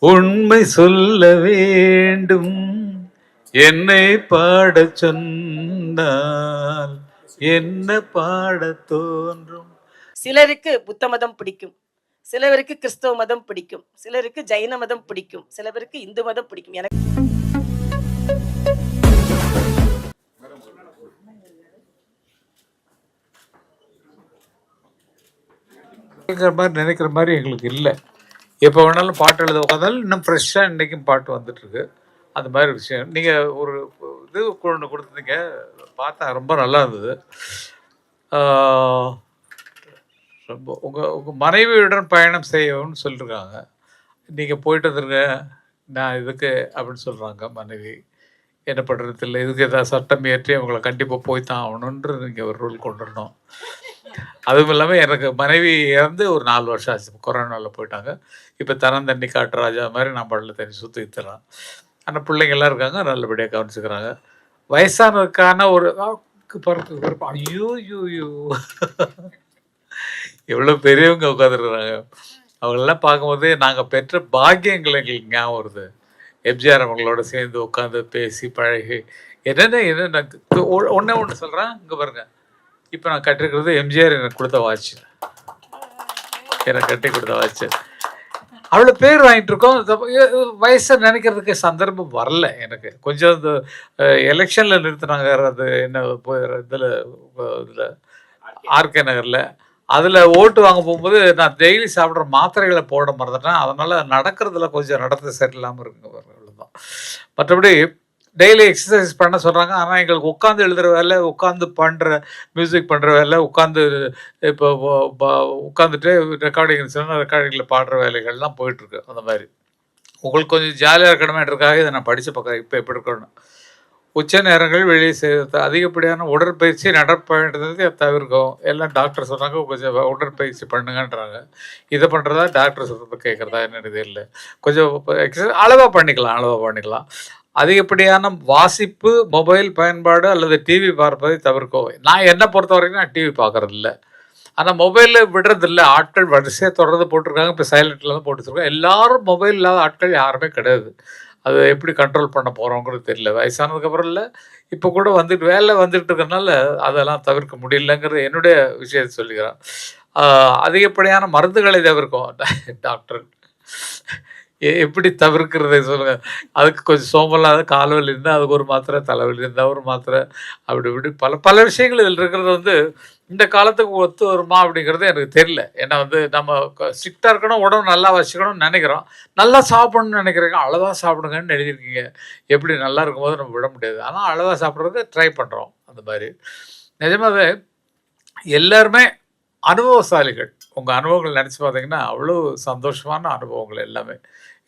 உண்மை சொல்ல வேண்டும் என்னை பாடச் சொன்னால் என்ன பாடத் தோன்றும். சிலருக்கு புத்த மதம் பிடிக்கும், சிலருக்கு கிறிஸ்தவ மதம் பிடிக்கும், சிலருக்கு ஜைன மதம் பிடிக்கும், சில பேருக்கு இந்து மதம் பிடிக்கும். எனக்கு நினைக்கிற மாதிரி எங்களுக்கு இல்லை. எப்போ வேணாலும் பாட்டு எழுத உட்காந்தாலும் இன்னும் ஃப்ரெஷ்ஷாக இன்றைக்கும் பாட்டு வந்துட்டுருக்கு. அந்த மாதிரி விஷயம் நீங்கள் ஒரு இது ஒன்று கொடுத்துருந்தீங்க, பார்த்தா ரொம்ப நல்லா இருந்தது. ரொம்ப உங்கள் மனைவியுடன் பயணம் செய்யணும்னு சொல்லியிருக்காங்க. நீங்கள் போயிட்டு வந்துருங்க நான் இதுக்கு அப்படின்னு சொல்கிறாங்க மனைவி. என்ன பண்ணுறது இல்லை, இதுக்கு ஏதாவது சட்டம் ஏற்றி அவங்கள கண்டிப்பாக போய் தான் ஆகணுன்ற நீங்கள் ஒரு ரூல் கொண்டு வரணும். அதுவும் இல்லாமல் எனக்கு மனைவி இறந்து ஒரு 4 வருஷம் ஆச்சு. கொரோனாவில் போயிட்டாங்க. இப்போ தன்னந்தண்ணி காட்டுராஜா மாதிரி நான் படல தண்ணி சுற்றித்தரான். ஆனால் பிள்ளைங்கள்லாம் இருக்காங்க, நல்லபடியாக கவனிச்சுக்கிறாங்க. வயசானதுக்கான ஒரு பறக்கு ஐயோ யூ எவ்வளோ பெரியவங்க உட்காந்துருக்குறாங்க. அவங்களெல்லாம் பார்க்கும்போது நாங்கள் பெற்ற பாக்கியங்கள் எங்களுக்கு ஞாபகம் வருது. எம்ஜிஆர் அவங்களோட சேர்ந்து உட்காந்து பேசி பழகி என்னென்ன ஒன்று சொல்கிறேன். இங்கே பாருங்க, இப்போ நான் கட்டிருக்கிறது எம்ஜிஆர் எனக்கு கொடுத்த வாட்ச். எனக்கு கட்டி கொடுத்த வாட்ச். அவ்வளோ பேர் வாங்கிட்டு இருக்கோம். வயசை நினைக்கிறதுக்கு சந்தர்ப்பம் வரல எனக்கு. கொஞ்சம் இந்த எலெக்ஷனில் நிறுத்தினாங்க. அது என்ன இதில் ஆர்கே நகரில் அதில் ஓட்டு வாங்க போகும்போது நான் டெய்லி சாப்பிட்ற மாத்திரைகளை போட மறந்துட்டேன். அதனால் நடக்கிறதுல கொஞ்சம் நடத்த சரியில்லாமல் இருக்குங்க. அவ்வளோதான். மற்றபடி டெய்லி எக்ஸசைஸ் பண்ண சொல்கிறாங்க. ஆனால் எங்களுக்கு உட்காந்து எழுதுகிற வேலை, உட்காந்து பண்ணுற மியூசிக் பண்ணுற வேலை, உட்காந்து இப்போ உட்காந்துட்டு ரெக்கார்டிங் சின்ன ரெக்கார்டிங்கில் பாடுற வேலைகள்லாம் போயிட்டுருக்கு. அந்த மாதிரி உங்களுக்கு கொஞ்சம் ஜாலியாக இருக்கணுமேன்றதுக்காக இதை நான் படித்த பக்கம் இப்போ எப்படி இருக்கணும். உச்ச நேரங்கள் வெளியே செய்வது, அதிகப்படியான உடற்பயிற்சி நடப்பதை தவிர்க்கும். எல்லாம் டாக்டர் சொன்னாங்க கொஞ்சம் உடற்பயிற்சி பண்ணுங்கன்றாங்க. இதை பண்ணுறதா டாக்டர் சொல்கிறத கேட்குறதா என்னது இல்லை. கொஞ்சம் எக்ஸசைஸ் அளவாக பண்ணிக்கலாம். அதிகப்படியான வாசிப்பு, மொபைல் பயன்பாடு அல்லது டிவி பார்ப்பதை தவிர்க்கும். நான் என்னை பொறுத்த வரைக்கும் நான் டிவி பார்க்குறது இல்லை. ஆனால் மொபைலில் விடுறதில்ல. ஆட்கள் வரிசையாக தொடர்ந்து போட்டிருக்காங்க. இப்போ சைலண்டில் தான் போட்டுருக்காங்க. எல்லாரும் மொபைல் இல்லாத ஆட்கள் யாருமே கிடையாது. அதை எப்படி கண்ட்ரோல் பண்ண போகிறோங்கிறது தெரியல. வயசானதுக்கப்புறம் இல்லை, இப்போ கூட வேலை வந்துட்டு இருக்கிறதுனால அதெல்லாம் தவிர்க்க முடியலங்கிறது என்னுடைய விஷயத்தை சொல்லிக்கிறேன். அதிகப்படியான மருந்துகளை தவிர்க்கும் டாக்டர். எப்படி தவிர்க்கிறதை சொல்லுங்கள். அதுக்கு கொஞ்சம் சோம்பலாத கால்வலி இருந்தால் அதுக்கு ஒரு மாத்திரை, தலைவலி இருந்தால் ஒரு மாத்திரை, அப்படி பல விஷயங்கள் இதில் இருக்கிறது இந்த காலத்துக்கு ஒத்து வருமா அப்படிங்கிறது எனக்கு தெரியல. ஏன்னா நம்ம ஸ்ட்ரிக்டாக இருக்கணும், உடம்பு நல்லா வச்சுக்கணும்னு நினைக்கிறோம். நல்லா சாப்பிடணும்னு நினைக்கிறீங்க, அளவாக சாப்பிடுங்கன்னு எழுதியிருக்கீங்க. எப்படி நல்லா இருக்கும்போது நம்ம விட முடியாது. ஆனால் அளவாக சாப்பிட்றதுக்கு ட்ரை பண்ணுறோம். அந்த மாதிரி நிஜமாவே எல்லாருமே அனுபவசாலிகள். உங்கள் அனுபவங்கள் நினச்சி பார்த்தீங்கன்னா அவ்வளோ சந்தோஷமான அனுபவங்கள்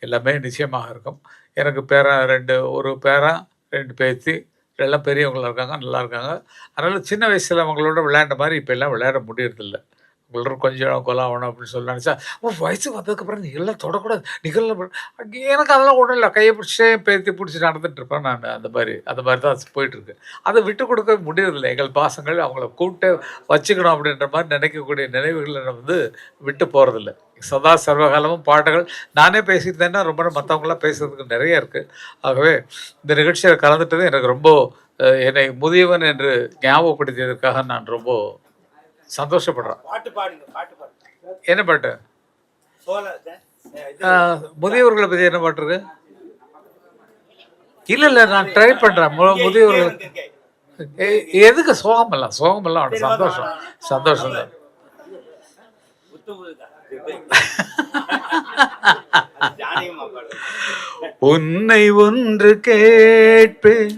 எல்லாமே நிச்சயமாக இருக்கும். எனக்கு ஒரு பேரன் 2 பேத்தி எல்லாம் பெரியவங்களாக இருக்காங்க, நல்லா இருக்காங்க. அதனால் சின்ன வயசில் அவங்களோட விளையாண்ட மாதிரி இப்போ எல்லாம் விளையாட முடியறதில்ல. உங்களோட கொஞ்சம் கொலாவணும் அப்படின்னு சொல்லி நினச்சா, வயசு வந்ததுக்கப்புறம் நீங்கள்லாம் தொடக்கூடாது, நீங்கள்லாம் எனக்கு அதெல்லாம் ஒன்றும் இல்லை. கையை பிடிச்சே பேத்தி பிடிச்சி நடந்துட்டு இருப்பேன் நான். அந்த மாதிரி தான் போயிட்டுருக்கு. அதை விட்டு கொடுக்க முடியறதில்லை. எங்கள் பாசங்கள் அவங்கள கூப்பிட்டு வச்சுக்கணும் அப்படின்ற மாதிரி நினைக்கக்கூடிய நினைவுகளை விட்டு போகிறதில்ல. சதா சர்வகாலமும் பாட்டுகள். நானே பேசியிருந்தேன்னா ரொம்ப மற்றவங்களாம் பேசுறதுக்கு நிறைய இருக்குது. ஆகவே இந்த நிகழ்ச்சியில் கலந்துட்டது எனக்கு ரொம்ப என்னை முதியவன் என்று ஞாபகப்படுத்தியதற்காக நான் ரொம்ப சந்தோஷப்படுறேன். என்ன பாட்டு? முதியவர்களை பற்றி என்ன பாட்டு இருக்கு? இல்லை நான் ட்ரை பண்ணுறேன். முதியவர்கள் எதுக்கு சோகமெல்லாம் சந்தோஷம் தான். உன்னை ஒன்று கேட்பேன்,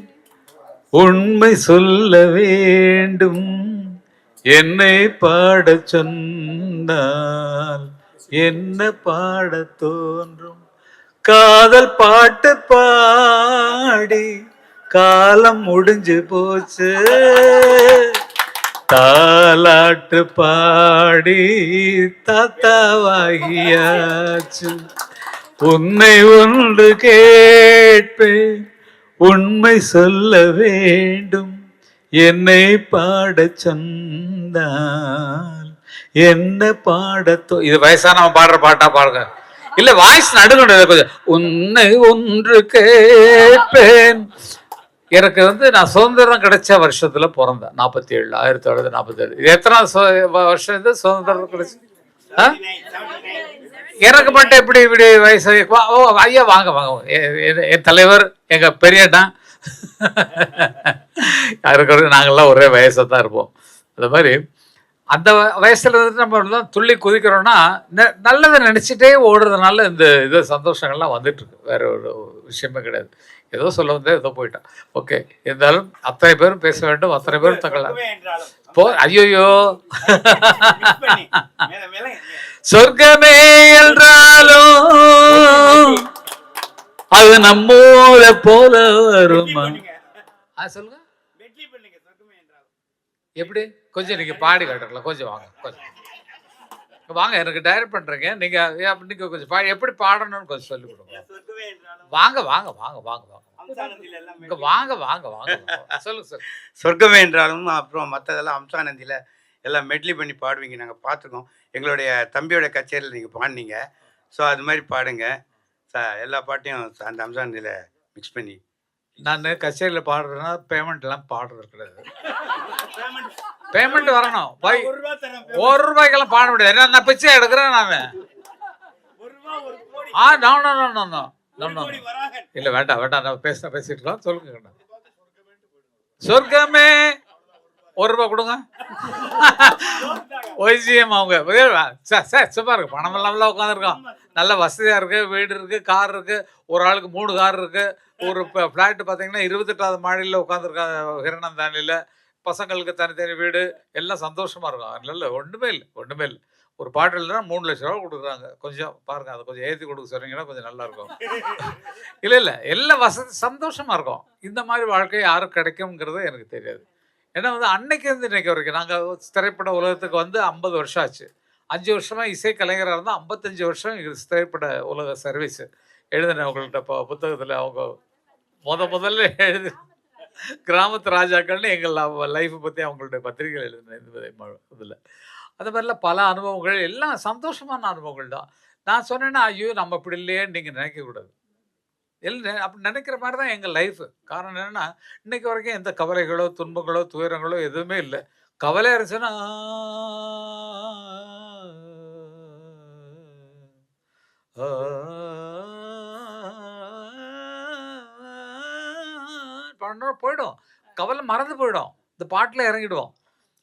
உண்மை சொல்ல வேண்டும், என்னை பாடச் சொன்னால் என்ன பாடத் தோன்றும். காதல் பாட்டு பாடி காலம் முடிஞ்சு போச்சு, தாலாட்டு பாடி தாத்தாவாகியாச்சு. உன்னை ஒன்று கேட்பேன், உண்மை சொல்ல வேண்டும், என்னை பாடச் சொன்னால் என்ன பாடத்தோ. இது வயசானவன் பாடுற பாட்டா பாருங்க. இல்ல வாய்ஸ் நடுங்க கொஞ்சம். உன்னை ஒன்று கேட்பேன். எனக்கு வந்து நான் சுதந்திரம் கிடைச்ச வருஷத்துல பிறந்தேன். 47 1947. இது எத்தனாவது வருஷம் இது சுதந்திரம் கிடைச்சு? எனக்கு மட்டும் எப்படி இப்படி வயசு? ஓ ஐயா வாங்க வாங்க. என் தலைவர் எங்க பெரியண்ணா இருக்கிறது நாங்கள்லாம் ஒரே வயசை தான் இருப்போம். அந்த மாதிரி அந்த வயசுல இருந்து நம்ம எல்லாம் துள்ளி குதிக்கிறோம்னா நல்லதை நினைச்சிட்டே ஓடுறதுனால இந்த இது சந்தோஷங்கள்லாம் வந்துட்டு இருக்கு. வேற ஒரு விஷயமே கிடையாது. ஏதோ சொல்ல வந்தே ஏதோ போயிட்டான். ஓகே, இருந்தாலும் அத்தனை பேரும் பேச வேண்டும், அத்தனை பேரும் தங்கலாம் போ. ஐயோயோ, சொர்க்கமே என்றாலும் அது நம்மோட போல வருமா? சொல்லுங்க எப்படி? கொஞ்சம் நீங்க பாடி காட்டுறீங்களா? கொஞ்சம் வாங்க, கொஞ்சம் வாங்க. எனக்கு டைரக்ட் பண்றீங்க நீங்க. நீங்க கொஞ்சம் எப்படி பாடணும்னு கொஞ்சம் சொல்லி கொடுங்க. வாங்க வாங்க வாங்க வாங்க வாங்க வாங்க வாங்க வாங்க சொல்லுங்க சார். சொர்க்கமே என்றாலும் அப்புறம் மற்றதெல்லாம் அம்சானந்தியில் எல்லாம் மெட்லி பண்ணி பாடுவீங்க, நாங்கள் பார்த்துருக்கோம். எங்களுடைய தம்பியோட கச்சேரியில் நீங்கள் பாடினீங்க. ஸோ அது மாதிரி பாடுங்க எல்லா பாட்டையும் அந்த அம்சானந்தியில் மிக்ஸ் பண்ணி. நான் கச்சேரியில் பாடுறேன்னா பேமெண்ட்லாம் பாடுறது கிடையாது. பேமெண்ட் வரணும். ஒரு ரூபாய்க்கெல்லாம் பாட முடியாது. நான் பிச்சை எடுக்கிறேன் நான். இல்ல வேண்டாம் வேண்டாம், நம்ம பேசிட்டு இருக்கோம். சொல்லுங்க. சொர்க்கமே ஒரு ரூபாய் கொடுங்க. ஒய்ஜிஎம் அவங்க சார் சும்மா இருக்கு. பணம் இல்லாமலாம் உட்காந்துருக்கோம். நல்ல வசதியா இருக்கு, வீடு இருக்கு, கார் இருக்கு. ஒரு ஆளுக்கு 3 கார் இருக்கு. ஒரு பிளாட் பார்த்தீங்கன்னா 28வது மாடியில் உட்காந்துருக்காங்க ஹிரணந்தானியில். பசங்களுக்கு தனித்தனி வீடு, எல்லாம் சந்தோஷமா இருக்கும். இல்லை ஒன்றுமே இல்லை, ஒன்றுமே இல்லை. ஒரு பாட்டு இல்லைன்னா 3 லட்ச ரூபா கொடுக்குறாங்க. கொஞ்சம் பாருங்க, அதை கொஞ்சம் ஏற்றி கொடுக்க சொன்னீங்கன்னா கொஞ்சம் நல்லா இருக்கும். இல்லை இல்லை, எல்லாம் வசதி சந்தோஷமா இருக்கும். இந்த மாதிரி வாழ்க்கை யாரும் கிடைக்கும்ங்கிறது எனக்கு தெரியாது. ஏன்னா வந்து அன்னைக்கு இருந்து இன்னைக்கு வரைக்கும் நாங்கள் திரைப்பட உலகத்துக்கு வந்து 50 வருஷம் ஆச்சு. 5 வருஷமா இசை கலைஞராக இருந்தால் 55 வருஷம் திரைப்பட உலக சர்வீஸ் எழுதினவங்கள்ட்ட புத்தகத்தில் அவங்க முதல்ல எழுதி கிராமத்து ராஜாக்கள்னு எங்கள் லைஃப்பை பற்றி அவங்களுடைய பத்திரிகைகள் எழுதினேன் இதில். அந்த மாதிரிலாம் பல அனுபவங்கள், எல்லாம் சந்தோஷமான அனுபவங்கள் தான். நான் சொன்னேன்னா ஐயோ நம்ம இப்படி இல்லையேன்னு நீங்கள் நினைக்கக்கூடாது. இல்லை அப்படி நினைக்கிற மாதிரி தான் எங்கள் லைஃபு. காரணம் என்னென்னா இன்னைக்கு வரைக்கும் எந்த கவலைகளோ துன்பங்களோ துயரங்களோ எதுவுமே இல்லை. கவலையாக இருந்துச்சுன்னா போயிடும், கவலை மறந்து போயிடும், இந்த பாட்டில் இறங்கிடுவோம்.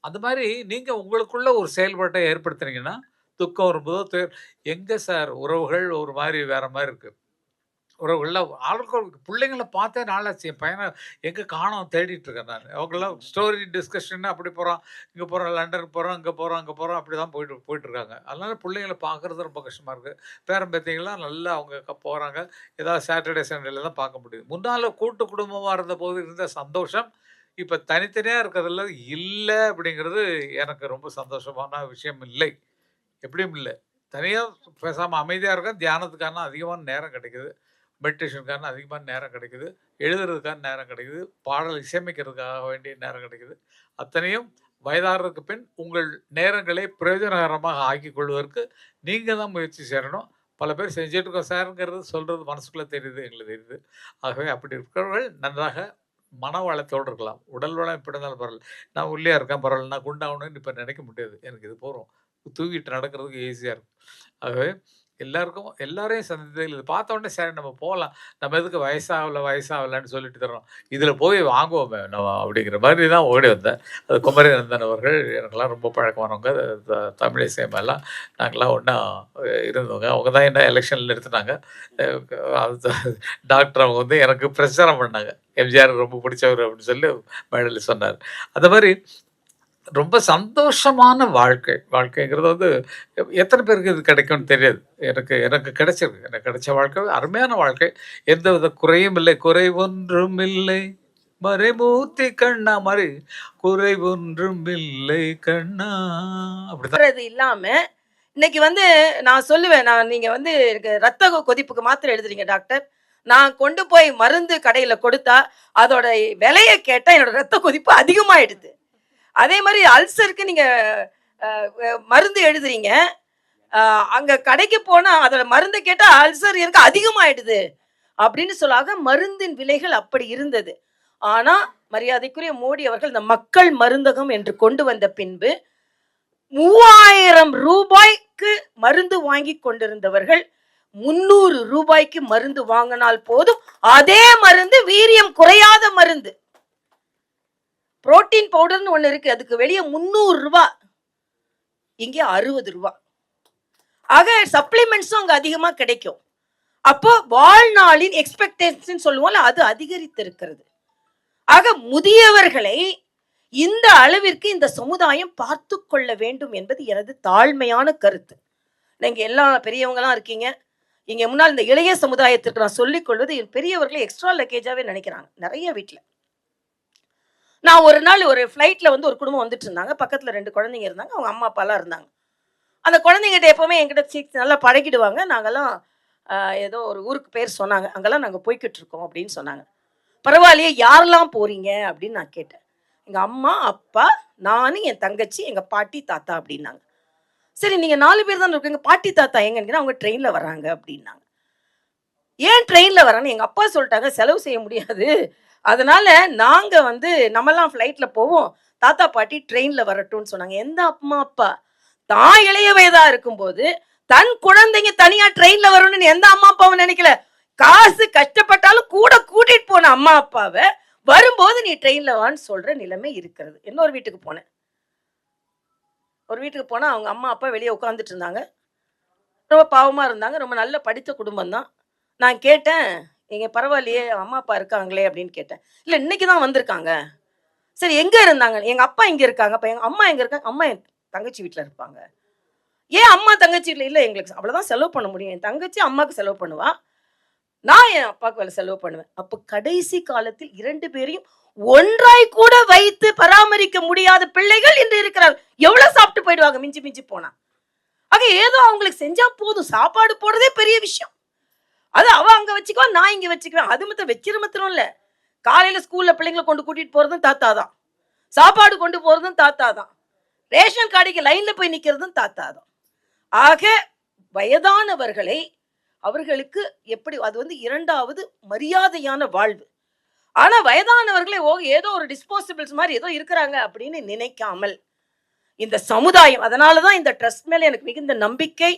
அந்த மாதிரி நீங்கள் உங்களுக்குள்ள ஒரு செயல்பாட்டை ஏற்படுத்துனீங்கன்னா துக்கம் வரும்போதோ எங்கே சார் உறவுகள் ஒரு மாதிரி வேற மாதிரி இருக்கு. உறவுகளில் ஆளுக்கு பிள்ளைங்களை பார்த்தே நாளாச்சு. என் பையனை எங்கே காணோம் தேடிட்டு இருக்கேன் நான். அவங்களாம் ஸ்டோரி டிஸ்கஷன் அப்படி போகிறோம், இங்கே போகிறோம், லண்டனுக்கு போகிறோம், இங்கே போகிறோம், அங்கே போகிறோம், அப்படி தான் போயிட்டு இருக்காங்க. அதனால பிள்ளைங்களை பார்க்குறது ரொம்ப கஷ்டமாக இருக்குது. பேரம்பேத்திங்கெல்லாம் நல்லா அவங்க போகிறாங்க. ஏதாவது சாட்டர்டே சண்டேல தான் பார்க்க முடியுது. முன்னால் கூட்டு குடும்பமாக இருந்த போது இருந்த சந்தோஷம் இப்போ தனித்தனியாக இருக்கிறதுல இல்லை. அப்படிங்கிறது எனக்கு ரொம்ப சந்தோஷமான விஷயம் இல்லை, எப்படியும் இல்லை. தனியாக பேசாமல் அமைதியாக இருக்க, தியானத்துக்கான அதிகமான நேரம் கிடைக்குது, மெடிடேஷனுக்கான அதிகமான நேரம் கிடைக்குது, எழுதுறதுக்கான நேரம் கிடைக்குது, பாடல் இசையமைக்கிறதுக்காக வேண்டிய நேரம் கிடைக்குது. அத்தனையும் வயதாகிறதுக்கு பின் உங்கள் நேரங்களை பிரயோஜனகரமாக ஆக்கிக் கொள்வதற்கு நீங்கள் தான் முயற்சி செய்யணும். பல பேர் செஞ்சுட்டு இருக்கோம் சாருங்கிறது சொல்கிறது மனசுக்குள்ளே தெரியுது, எங்களுக்கு தெரியுது. ஆகவே அப்படி இருக்கிறவர்கள் நன்றாக மன வளத்தோடு இருக்கலாம். உடல் வளம் எப்படி இருந்தாலும் பரவாயில்ல. நான் உள்ளே இருக்கேன் பரவாயில்ல, நான் குண்டாகணும்னு இப்போ நினைக்க முடியாது. எனக்கு இது போகிறோம், தூக்கிட்டு நடக்கிறதுக்கு ஈஸியாக இருக்கும். ஆகவே எல்லாருக்கும் எல்லாரையும் சந்தித்ததில் இது பார்த்த உடனே சரி நம்ம போகலாம், நம்ம எதுக்கு வயசாகலன்னு சொல்லிட்டு தரோம், இதில் போய் வாங்குவோமே நம்ம அப்படிங்கிற மாதிரி தான் ஓடி வந்தேன். அது குமரேநந்தன் அவர்கள் எனக்கெல்லாம் ரொம்ப பழக்கமானவங்க. தமிழ் இசையமெல்லாம் நாங்கள்லாம் ஒன்றா இருந்தவங்க. அவங்க தான் என்ன எலெக்ஷனில் நிறுத்தினாங்க. டாக்டர் அவங்க வந்து எனக்கு பிரச்சாரம் பண்ணாங்க, எம்ஜிஆர் ரொம்ப பிடிச்சவர் அப்படின்னு சொல்லி மேடையில் சொன்னார். அந்த மாதிரி ரொம்ப சந்தோஷமான வாழ்க்கைங்கிறது வந்து எத்தனை பேருக்கு இது கிடைக்கும்னு தெரியாது. எனக்கு கிடைச்சிருக்கு. எனக்கு கிடைச்ச வாழ்க்கை அருமையான வாழ்க்கை. எந்த வித குறையும் இல்லை, குறை ஒன்றும் இல்லை மறைமூர்த்தி கண்ணா மாதிரி குறை ஒன்றும் இல்லை கண்ணா அப்படிதான். இல்லாம இன்னைக்கு வந்து நான் சொல்லுவேன், நீங்க வந்து எனக்கு ரத்த கொதிப்புக்கு மாத்திரை எழுதுறீங்க டாக்டர், நான் கொண்டு போய் மருந்து கடையில கொடுத்தா அதோட விலையை கேட்டா என்னோட ரத்த கொதிப்பு அதிகமாயிடுது. அதே மாதிரி அல்சருக்கு நீங்க மருந்து எழுதுறீங்க, அங்க கடைக்கு போனா அதோட மருந்து கேட்டா அல்சர் எனக்கு அதிகமாயிடுது அப்படின்னு சொல்லாக மருந்தின் விலைகள் அப்படி இருந்தது. ஆனா மரியாதைக்குரிய மோடி அவர்கள் இந்த மக்கள் மருந்தகம் என்று கொண்டு வந்த பின்பு 3000 ரூபாய்க்கு மருந்து வாங்கி கொண்டிருந்தவர்கள் 300 ரூபாய்க்கு மருந்து வாங்கினால் போதும். அதே மருந்து வீரியம் குறையாத மருந்து. புரோட்டீன் பவுடர்னு ஒண்ணு இருக்கு, அதுக்கு வெளியே 300 ரூபாய், இங்கே 60 ரூபாய். ஆக சப்ளிமெண்ட்ஸும் அங்க அதிகமா கிடைக்கும். அப்போ வாழ்நாளின் எக்ஸ்பெக்டேஷன் சொல்லுவோம்ல, அது அதிகரித்திருக்கிறது. ஆக முதியவர்களை இந்த அளவிற்கு இந்த சமுதாயம் பார்த்து கொள்ள வேண்டும் என்பது எனது தாழ்மையான கருத்து. நீங்க எல்லா பெரியவங்கலாம் இருக்கீங்க இங்க முன்னால். இந்த இளைய சமுதாயத்திற்கு நான் சொல்லிக் கொள்வது, பெரியவர்களை எக்ஸ்ட்ரா லக்கேஜாவே நினைக்கிறாங்க நிறைய வீட்டுல. நான் ஒரு நாள் ஒரு ஃப்ளைட்ல வந்து ஒரு குடும்பம் வந்துட்டு இருந்தாங்க. பக்கத்துல 2 குழந்தைங்க இருந்தாங்க, அவங்க அம்மா அப்பாலாம் இருந்தாங்க. அந்த குழந்தைங்கிட்ட எப்பவுமே என்கிட்ட நல்லா பழகிடுவாங்க. நாங்கெல்லாம் ஏதோ ஒரு ஊருக்கு பேர் சொன்னாங்க, அங்கெல்லாம் நாங்கள் போய்கிட்டு இருக்கோம் அப்படின்னு சொன்னாங்க. பரவாயில்லையே, யாரெல்லாம் போறீங்க அப்படின்னு நான் கேட்டேன். எங்க அம்மா அப்பா, நான், என் தங்கச்சி, எங்க பாட்டி தாத்தா அப்படின்னாங்க. சரி, நீங்க 4 பேர் தான் இருக்கீங்க, பாட்டி தாத்தா எங்கன்னா அவங்க ட்ரெயின்ல வராங்க அப்படின்னாங்க. ஏன் ட்ரெயின்ல வரான்னு எங்க அப்பா சொல்லிட்டாங்க, செலவு செய்ய முடியாது, அதனால நாங்க வந்து நம்மலாம் ஃப்ளைட்ல போவோம், தாத்தா பாட்டி ட்ரெயின்ல வரட்டும்னு சொன்னாங்க. எந்த அம்மா அப்பா தான் இளைய வயதா இருக்கும்போது தன் குழந்தைங்க தனியா ட்ரெயின்ல வரணும்னு எந்த அம்மா அப்பாவும் நினைக்கல. காசு கஷ்டப்பட்டாலும் கூட கூட்டிட்டு போன அம்மா அப்பாவை வரும்போது நீ ட்ரெயின்ல வான்னு சொல்ற நிலைமை இருக்கிறது. இன்னொரு வீட்டுக்கு போனேன். ஒரு வீட்டுக்கு போனா அவங்க அம்மா அப்பா வெளியே உட்காந்துட்டு இருந்தாங்க. ரொம்ப பாவமா இருந்தாங்க. ரொம்ப நல்ல படித்த குடும்பம் தான். நான் கேட்டேன், எங்க பரவாயில்லையே அம்மா அப்பா இருக்காங்களே அப்படின்னு கேட்டேன். இல்ல இன்னைக்கு தான் வந்திருக்காங்க. சரி, எங்க இருந்தாங்க? எங்க அப்பா இங்க இருக்காங்க. அப்ப எங்க அம்மா எங்க இருக்காங்க? அம்மா என் தங்கச்சி வீட்டுல இருப்பாங்க. ஏன் அம்மா தங்கச்சி இல்ல, எங்களுக்கு அவ்வளவுதான் செலவு பண்ண முடியும். என் தங்கச்சி அம்மாவுக்கு செலவு பண்ணுவா, நான் என் அப்பாவுக்கு வேலை செலவு பண்ணுவேன். அப்ப கடைசி காலத்தில் 2 பேரையும் ஒன்றாய் கூட வைத்து பராமரிக்க முடியாத பிள்ளைகள் இன்று இருக்கிறார்கள். எவ்வளவு சாப்பிட்டு போயிடுவாங்க மிஞ்சி மிஞ்சி போனா. ஆக ஏதோ அவங்களுக்கு செஞ்சா போதும், சாப்பாடு போடுறதே பெரிய விஷயம். அது அவ அங்க வச்சுக்குவா, நான் இங்க வச்சுக்குவேன். அது மட்டும் வச்சிரு மாத்திரம் இல்ல, காலையில ஸ்கூல்ல பிள்ளைங்களை கொண்டு கூட்டிட்டு போறதும் தாத்தா தான், சாப்பாடு கொண்டு போறதும் தாத்தா தான், ரேஷன் கடைக்கு லைன்ல போய் நிக்கிறதும் தாத்தா தான். ஆக வயதானவர்களை அவர்களுக்கு எப்படி, அது வந்து 2வது மரியாதையான வாழ்வு. ஆனா வயதானவர்களே ஏதோ ஒரு டிஸ்போசபிள்ஸ் மாதிரி ஏதோ இருக்கிறாங்க அப்படின்னு நினைக்காமல் இந்த சமுதாயம், அதனாலதான் இந்த ட்ரஸ்ட் மேல எனக்கு மிகுந்த நம்பிக்கை,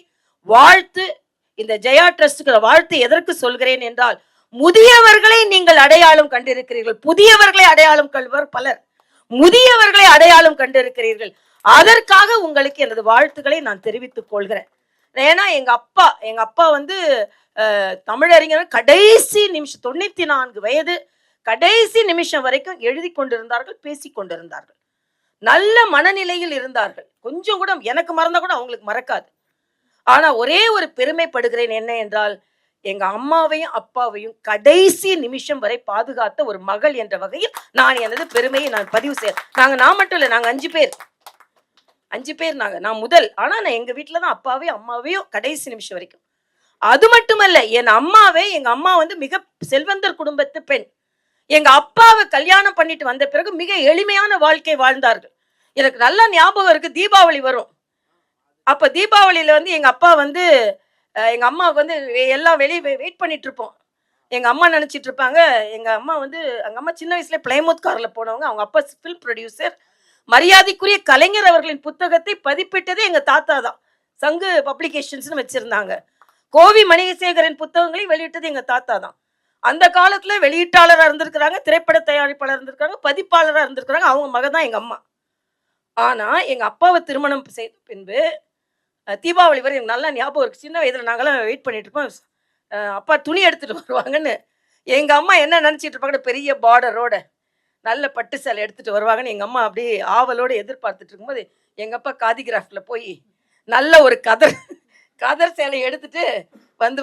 வாழ்த்து. இந்த ஜெயா ட்ரஸ்டுக்கு வாழ்த்து எதற்கு சொல்கிறேன் என்றால், முதியவர்களை நீங்கள் அடையாளம் கண்டிருக்கிறீர்கள், புதியவர்களை அடையாளம் கள்வர் பலர், முதியவர்களை அடையாளம் கண்டிருக்கிறீர்கள். அதற்காக உங்களுக்கு எனது வாழ்த்துக்களை நான் தெரிவித்துக் கொள்கிறேன். ஏன்னா எங்க அப்பா வந்து தமிழறிஞர், கடைசி நிமிஷம் 94 வயது, கடைசி நிமிஷம் வரைக்கும் எழுதி கொண்டிருந்தார்கள், பேசி கொண்டிருந்தார்கள், நல்ல மனநிலையில் இருந்தார்கள். கொஞ்சம் கூட எனக்கு மறந்தா கூட அவங்களுக்கு மறக்காது. ஆனா ஒரே ஒரு பெருமைப்படுகிறேன், என்ன என்றால் எங்க அம்மாவையும் அப்பாவையும் கடைசி நிமிஷம் வரை பாதுகாத்த ஒரு மகள் என்ற வகையில் நான் எனது பெருமையை நான் பதிவு செய்ய. நான் மட்டும் இல்லை, நாங்க 5 பேர் நான் முதல். ஆனா நான் எங்க வீட்டுலதான் அப்பாவையும் அம்மாவையும் கடைசி நிமிஷம் வரைக்கும். அது மட்டுமல்ல, எங்க அம்மா வந்து மிக செல்வந்தர் குடும்பத்து பெண். எங்க அப்பாவை கல்யாணம் பண்ணிட்டு வந்த பிறகு மிக எளிமையான வாழ்க்கை வாழ்ந்தார்கள். எனக்கு நல்ல ஞாபகம் இருக்கு, தீபாவளி வரும். அப்ப தீபாவளியில வந்து எங்க அப்பா வந்து எங்க அம்மாவுக்கு வந்து எல்லாம் வெளியே வெயிட் பண்ணிட்டு இருப்போம். எங்க அம்மா நினைச்சிட்டு இருப்பாங்க, எங்க அம்மா சின்ன வயசுல பிளைமூத் கார்ல போனவங்க, அவங்க அப்பா ஃபில்ம் ப்ரொடியூசர், மரியாதைக்குரிய கலைஞர் அவர்களின் புத்தகத்தை பதிப்பிட்டதே எங்க தாத்தா தான். சங்கு பப்ளிகேஷன்ஸ்னு வச்சிருந்தாங்க. கோவி மணிசேகரின் புத்தகங்களை வெளியிட்டது எங்க தாத்தா தான். அந்த காலத்துல வெளியீட்டாளராக இருந்திருக்கிறாங்க, திரைப்பட தயாரிப்பாளர் இருந்திருக்காங்க, பதிப்பாளராக இருந்திருக்கிறாங்க. அவங்க மக தான் எங்க அம்மா. ஆனா எங்க அப்பாவை திருமணம் செய்த பின்பு தீபாவளி வரை எனக்கு நல்லா ஞாபகம் இருக்கு. சின்ன வயதுல நாங்களாம் வெயிட் பண்ணிட்டு இருப்போம், அப்பா துணி எடுத்துட்டு வருவாங்கன்னு. எங்க அம்மா என்ன நினைச்சிட்டு இருப்பாங்க, பெரிய பார்டரோட நல்ல பட்டு சேலை எடுத்துட்டு வருவாங்கன்னு எங்க அம்மா அப்படியே ஆவலோட எதிர்பார்த்துட்டு இருக்கும்போது எங்க அப்பா காதி கிராஃப்ட்ல போய் நல்ல ஒரு கதர் சேலை எடுத்துட்டு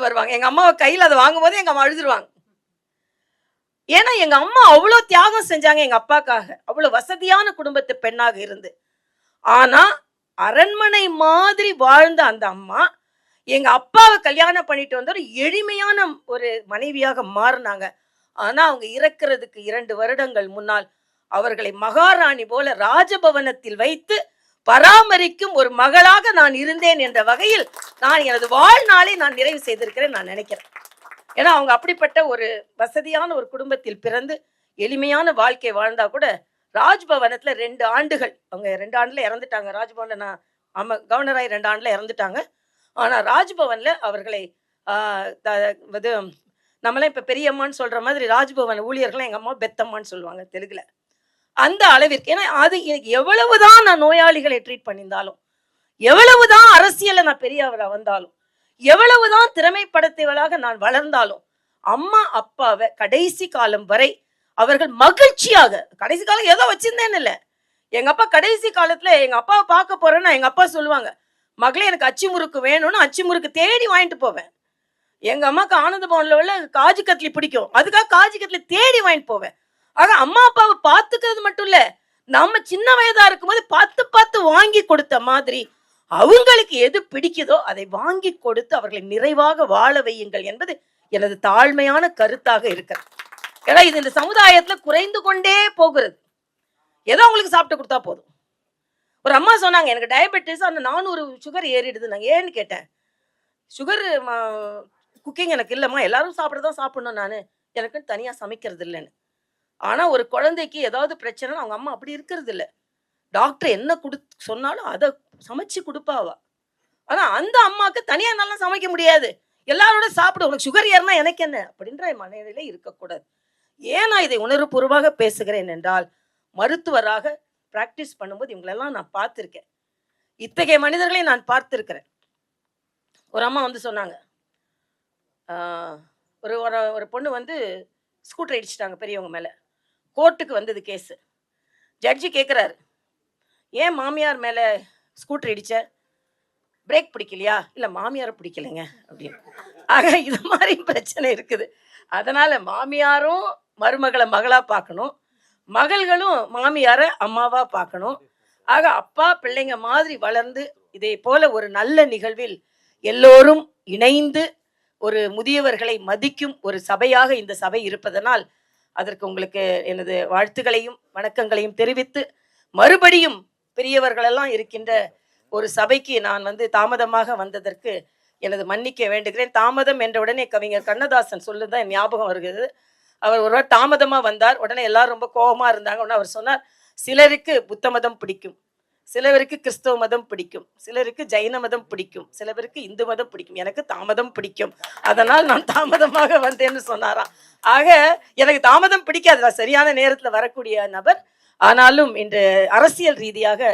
வருவாங்க. எங்க அம்மாவை கையில் அதை வாங்கும் போது எங்க அம்மா அழுதுருவாங்க. ஏன்னா எங்க அம்மா அவ்வளோ தியாகம் செஞ்சாங்க எங்க அப்பாக்காக, அவ்வளோ வசதியான குடும்பத்து பெண்ணாக இருந்து. ஆனா அரண்மனை மாதிரி வாழ்ந்த அந்த அம்மா எங்க அப்பாவை கல்யாணம் பண்ணிட்டு வந்த ஒரு எளிமையான ஒரு மனைவியாக மாறினாங்க. ஆனா அவங்க இறக்கிறதுக்கு 2 வருடங்கள் முன்னால் அவர்களை மகாராணி போல ராஜபவனத்தில் வைத்து பராமரிக்கும் ஒரு மகளாக நான் இருந்தேன் என்ற வகையில் நான் எனது வாழ்நாளை நான் நிறைவு செய்திருக்கிறேன் நான் நினைக்கிறேன். ஏன்னா அவங்க அப்படிப்பட்ட ஒரு வசதியான ஒரு குடும்பத்தில் பிறந்து எளிமையான வாழ்க்கை வாழ்ந்தா கூட ராஜ்பவனத்துல 2 ஆண்டுகள், அவங்க 2 ஆண்டுல இறந்துட்டாங்க. ராஜ்பவன்ல நான் கவர்னராய் 2 ஆண்டுல இறந்துட்டாங்க. ஆனா ராஜ்பவன்ல அவர்களை நம்மளாம் இப்ப பெரியம்மான்னு சொல்ற மாதிரி ராஜ்பவன் ஊழியர்கள் எங்க அம்மா பெத்தம்மான்னு சொல்லுவாங்க தெலுங்குல. அந்த அளவிற்கு, ஏன்னா அது எனக்கு எவ்வளவுதான் நான் நோயாளிகளை ட்ரீட் பண்ணியிருந்தாலும், எவ்வளவுதான் அரசியல்ல நான் பெரியவரா வந்தாலும், எவ்வளவுதான் திறமைப்படத்தவளாக நான் வளர்ந்தாலும், அம்மா அப்பாவை கடைசி காலம் வரை அவர்கள் மகிழ்ச்சியாக, கடைசி காலம் ஏதோ வச்சிருந்தேன்னு இல்லை, எங்க அப்பா கடைசி காலத்துல எங்க அப்பாவை பார்க்க போறேன்னா எங்க அப்பா சொல்லுவாங்க, மகளே எனக்கு அச்சு முறுக்கு வேணும்னு அச்சு முறுக்கு தேடி வாங்கிட்டு போவேன். எங்க அம்மாவுக்கு ஆனந்த பவன்ல உள்ள காஜு கத்லி பிடிக்கும், அதுக்காக காஜு கத்லி தேடி வாங்கிட்டு போவேன். ஆக அம்மா அப்பாவை பார்த்துக்கிறது மட்டும் இல்ல, நம்ம சின்ன வயதா இருக்கும்போது பார்த்து பார்த்து வாங்கி கொடுத்த மாதிரி அவங்களுக்கு எது பிடிக்குதோ அதை வாங்கி கொடுத்து அவர்களை நிறைவாக வாழ வையுங்கள் என்பது எனது தாழ்மையான கருத்தாக இருக்கிறது. ஏன்னா இது இந்த சமுதாயத்துல குறைந்து கொண்டே போகிறது. ஏதோ அவங்களுக்கு சாப்பிட்டு கொடுத்தா போதும். ஒரு அம்மா சொன்னாங்க, எனக்கு டயபெட்டிஸ், அந்த 400 சுகர் ஏறிடுது. நான் ஏன்னு கேட்டேன். சுகர் குக்கிங் எனக்கு இல்லைம்மா, எல்லாரும் சாப்பிட்றதான் சாப்பிடணும், நான் எனக்குன்னு தனியாக சமைக்கிறது இல்லைன்னு. ஆனால் ஒரு குழந்தைக்கு ஏதாவது பிரச்சனை அவங்க அம்மா அப்படி இருக்கிறது இல்லை. டாக்டர் என்ன சொன்னாலும் அதை சமைச்சு கொடுப்பாவா. ஆனால் அந்த அம்மாவுக்கு தனியாக நல்லா சமைக்க முடியாது, எல்லாரோட சாப்பிட, உனக்கு சுகர் ஏறினா எனக்கு என்ன அப்படின்ற மனநிலையில இருக்கக்கூடாது. ஏன் நான் இதை உணர்வுபூர்வமாக பேசுகிறேன் என்றால், மருத்துவராக ப்ராக்டிஸ் பண்ணும்போது இவங்களெல்லாம் நான் பார்த்துருக்கேன். இத்தகைய மனிதர்களை நான் பார்த்துருக்கிறேன். ஒரு அம்மா வந்து சொன்னாங்க, ஒரு ஒரு பொண்ணு வந்து ஸ்கூட்டர் அடிச்சிட்டாங்க பெரியவங்க மேலே, கோர்ட்டுக்கு வந்தது கேஸு. ஜட்ஜி கேட்குறாரு, ஏன் மாமியார் மேலே ஸ்கூட்டர் அடித்த, பிரேக் பிடிக்கலையா? இல்லை மாமியாரை பிடிக்கலைங்க அப்படின்னு. ஆக இது மாதிரி பிரச்சனை இருக்குது. அதனால் மாமியாரும் மருமகளை மகளாக பார்க்கணும், மகள்களும் மாமியாரை அம்மாவாக பார்க்கணும். ஆக அப்பா பிள்ளைங்க மாதிரி வளர்ந்து இதே போல ஒரு நல்ல நிகழ்வில் எல்லோரும் இணைந்து ஒரு முதியவர்களை மதிக்கும் ஒரு சபையாக இந்த சபை இருப்பதனால் அதற்கு உங்களுக்கு எனது வாழ்த்துக்களையும் வணக்கங்களையும் தெரிவித்து, மறுபடியும் பெரியவர்களெல்லாம் இருக்கின்ற ஒரு சபைக்கு நான் வந்து தாமதமாக வந்ததற்கு எனது மன்னிக்க வேண்டுகிறேன். தாமதம் என்ற உடனே கவிஞர் கண்ணதாசன் சொல்லுதான் ஞாபகம் வருகிறது. அவர் ஒரு வாரம் தாமதமாக வந்தார், உடனே எல்லாரும் ரொம்ப கோபமாக இருந்தாங்க. உடனே அவர் சொன்னார், சிலருக்கு புத்த மதம் பிடிக்கும், சிலருக்கு கிறிஸ்தவ மதம் பிடிக்கும், சிலருக்கு ஜைன மதம் பிடிக்கும், சிலருக்கு இந்து மதம் பிடிக்கும், எனக்கு தாமதம் பிடிக்கும், அதனால் நான் தாமதமாக வந்தேன்னு சொன்னாராம். ஆக எனக்கு தாமதம் பிடிக்காது, நான் சரியான நேரத்தில் வரக்கூடிய நபர். ஆனாலும் இன்று அரசியல் ரீதியாக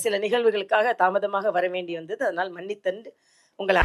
சில நிகழ்வுகளுக்காக தாமதமாக வர வேண்டி வந்தது. அதனால் மன்னித்தன்று உங்களை